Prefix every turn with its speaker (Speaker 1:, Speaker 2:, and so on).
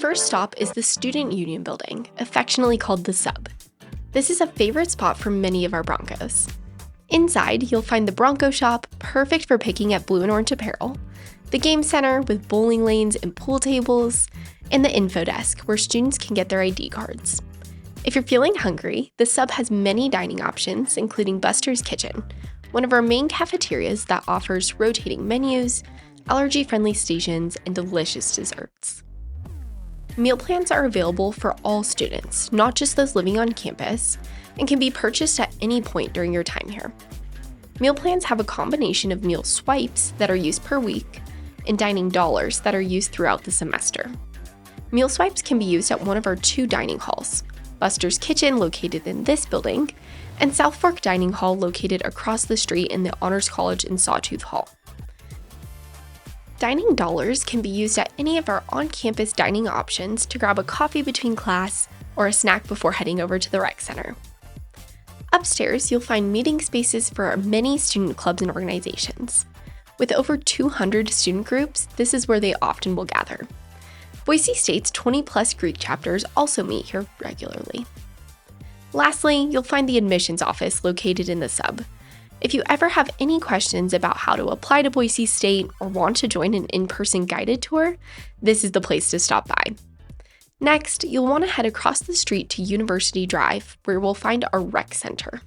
Speaker 1: first stop is the Student Union Building, affectionately called the Sub. This is a favorite spot for many of our Broncos. Inside, you'll find the Bronco Shop, perfect for picking at blue and orange apparel, the Game Center with bowling lanes and pool tables, and the Info Desk where students can get their ID cards. If you're feeling hungry, the Sub has many dining options, including Buster's Kitchen, one of our main cafeterias that offers rotating menus, allergy-friendly stations, and delicious desserts. Meal plans are available for all students, not just those living on campus, and can be purchased at any point during your time here. Meal plans have a combination of meal swipes that are used per week and dining dollars that are used throughout the semester. Meal swipes can be used at one of our two dining halls, Buster's Kitchen located in this building, and South Fork Dining Hall located across the street in the Honors College in Sawtooth Hall. Dining dollars can be used at any of our on-campus dining options to grab a coffee between class or a snack before heading over to the rec center. Upstairs, you'll find meeting spaces for our many student clubs and organizations. With over 200 student groups, this is where they often will gather. Boise State's 20-plus Greek chapters also meet here regularly. Lastly, you'll find the admissions office located in the Sub. If you ever have any questions about how to apply to Boise State or want to join an in-person guided tour, this is the place to stop by. Next, you'll want to head across the street to University Drive, where we'll find our rec center.